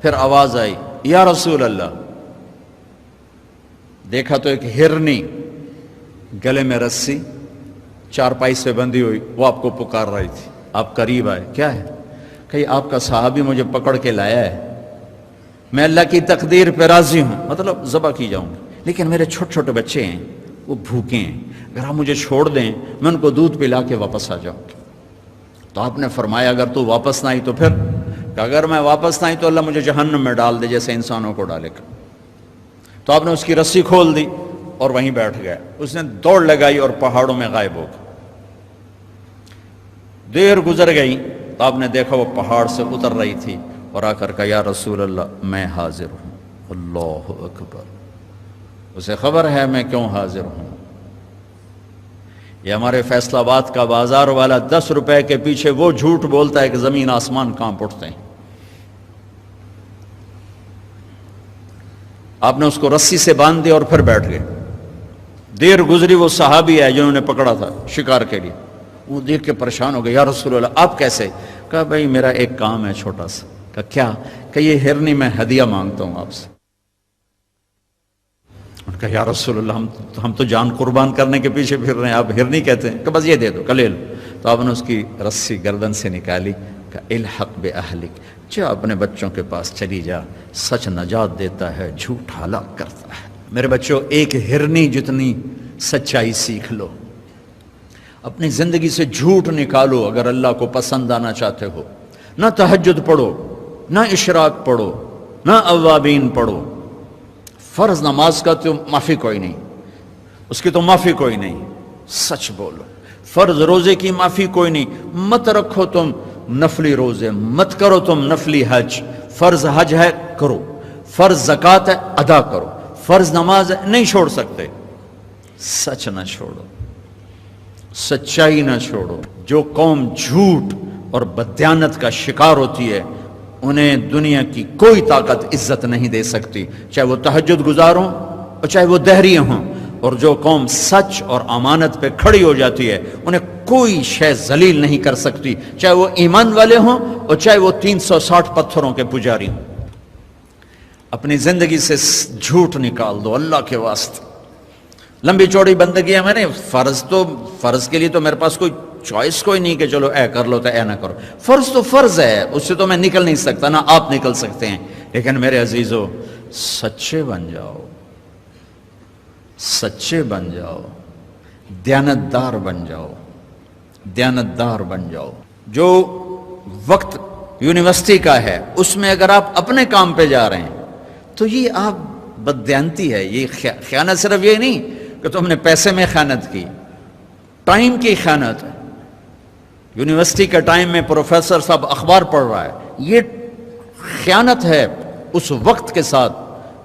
پھر آواز آئی یا رسول اللہ. دیکھا تو ایک ہرنی گلے میں رسی چارپائی سے بندھی ہوئی وہ آپ کو پکار رہی تھی. آپ قریب آئے. کیا ہے؟ کہ آپ کا صحابی مجھے پکڑ کے لایا ہے، میں اللہ کی تقدیر پہ راضی ہوں، مطلب ذبح کی جاؤں گا، لیکن میرے چھوٹے چھوٹے بچے ہیں وہ بھوکے ہیں، اگر آپ مجھے چھوڑ دیں میں ان کو دودھ پلا کے واپس آ جاؤں گا. تو آپ نے فرمایا اگر تو واپس نہ آئی تو پھر؟ کہ اگر میں واپس نہ آئی تو اللہ مجھے جہنم میں ڈال دے جیسے انسانوں کو ڈالے گا. تو آپ نے اس کی رسی کھول دی اور وہیں بیٹھ گیا. اس نے دوڑ لگائی اور پہاڑوں میں غائب ہو گیا. دیر گزر گئی تو آپ نے دیکھا وہ پہاڑ سے اتر رہی تھی اور آ کر کہا یا رسول اللہ میں حاضر ہوں. اللہ اکبر. اسے خبر ہے میں کیوں حاضر ہوں. یہ ہمارے فیصل آباد کا بازار والا 10 روپے کے پیچھے وہ جھوٹ بولتا ہے کہ زمین آسمان کانپ اٹھتے ہیں. آپ نے اس کو رسی سے باندھ دیا اور پھر بیٹھ گئے. دیر گزری وہ صحابی ہے جنہوں نے پکڑا تھا شکار کے لیے، وہ دیکھ کے پریشان ہو گئے. یا رسول اللہ آپ کیسے؟ کہا بھائی میرا ایک کام ہے چھوٹا سا. کہا کیا؟ کہ یہ ہرنی میں ہدیہ مانگتا ہوں آپ سے. انہوں نے کہا یا رسول اللہ ہم تو جان قربان کرنے کے پیچھے پھر رہے ہیں، آپ ہرنی کہتے ہیں؟ کہ بس یہ دے دو. کہ لے لو. تو آپ نے اس کی رسی گردن سے نکالی. کہ الحق باہلک، جا اپنے بچوں کے پاس چلی جا، سچ نجات دیتا ہے، جھوٹ ہلاک کرتا ہے. میرے بچوں ایک ہرنی جتنی سچائی سیکھ لو. اپنی زندگی سے جھوٹ نکالو اگر اللہ کو پسند آنا چاہتے ہو. نہ تہجد پڑھو، نہ اشراق پڑھو، نہ اوابین پڑھو. فرض نماز کا تو معافی کوئی نہیں، اس کی تو معافی کوئی نہیں، سچ بولو. فرض روزے کی معافی کوئی نہیں، مت رکھو تم نفلی روزے، مت کرو تم نفلی حج. فرض حج ہے کرو، فرض زکوٰۃ ہے ادا کرو، فرض نماز ہے نہیں چھوڑ سکتے. سچ نہ چھوڑو، سچائی نہ چھوڑو. جو قوم جھوٹ اور بددیانت کا شکار ہوتی ہے انہیں دنیا کی کوئی طاقت عزت نہیں دے سکتی، چاہے وہ تہجد گزار ہوں اور چاہے وہ دہریے ہوں. اور جو قوم سچ اور امانت پہ کھڑی ہو جاتی ہے انہیں کوئی شے ذلیل نہیں کر سکتی، چاہے وہ ایمان والے ہوں اور چاہے وہ 360 پتھروں کے پجاری ہوں. اپنی زندگی سے جھوٹ نکال دو اللہ کے واسطے. لمبی چوڑی بندگی ہے، میں نے فرض کے لیے تو میرے پاس کوئی چوائس کوئی نہیں کہ چلو اے کر لو تو اے نہ کرو. فرض تو فرض ہے، اس سے تو میں نکل نہیں سکتا، نہ آپ نکل سکتے ہیں. لیکن میرے عزیزو سچے بن جاؤ، سچے بن جاؤ، دیانتدار بن جاؤ، دیانتدار بن جاؤ. جو وقت یونیورسٹی کا ہے اس میں اگر آپ اپنے کام پہ جا رہے ہیں تو یہ آپ بددیانتی ہے. یہ خیانت صرف یہ نہیں کہ تم نے پیسے میں خیانت کی، ٹائم کی خیانت ہے. یونیورسٹی کے ٹائم میں پروفیسر صاحب اخبار پڑھ رہا ہے، یہ خیانت ہے اس وقت کے ساتھ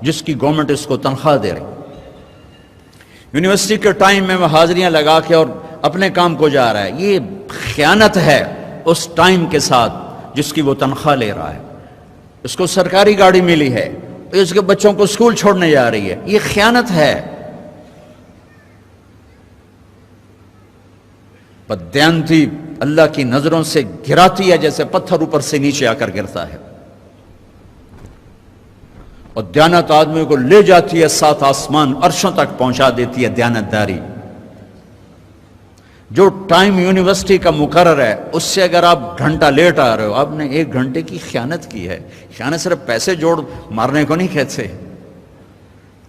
جس کی گورنمنٹ اس کو تنخواہ دے رہی. یونیورسٹی کے ٹائم میں وہ حاضریاں لگا کے اور اپنے کام کو جا رہا ہے، یہ خیانت ہے اس ٹائم کے ساتھ جس کی وہ تنخواہ لے رہا ہے. اس کو سرکاری گاڑی ملی ہے، اس کے بچوں کو اسکول چھوڑنے جا رہی ہے، یہ خیانت ہے. بددیانتی اللہ کی نظروں سے گراتی ہے جیسے پتھر اوپر سے نیچے آ کر گرتا ہے، اور دیانت آدمی کو لے جاتی ہے 7 آسمان عرشوں تک پہنچا دیتی ہے. دیانتداری جو ٹائم یونیورسٹی کا مقرر ہے اس سے اگر آپ گھنٹہ لیٹ آ رہے ہو آپ نے 1 گھنٹے کی خیانت کی ہے. خیانت صرف پیسے جوڑ مارنے کو نہیں کہتے.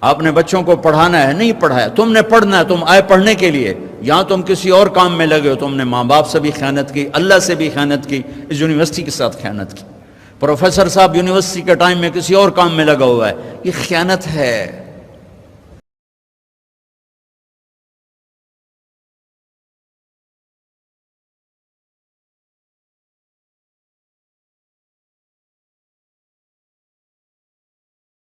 آپ نے بچوں کو پڑھانا ہے، نہیں پڑھایا، تم نے پڑھنا ہے، تم آئے پڑھنے کے لیے، یہاں تم کسی اور کام میں لگے ہو. تم نے ماں باپ سے بھی خیانت کی، اللہ سے بھی خیانت کی، اس یونیورسٹی کے ساتھ خیانت کی. پروفیسر صاحب یونیورسٹی کے ٹائم میں کسی اور کام میں لگا ہوا ہے، یہ خیانت ہے.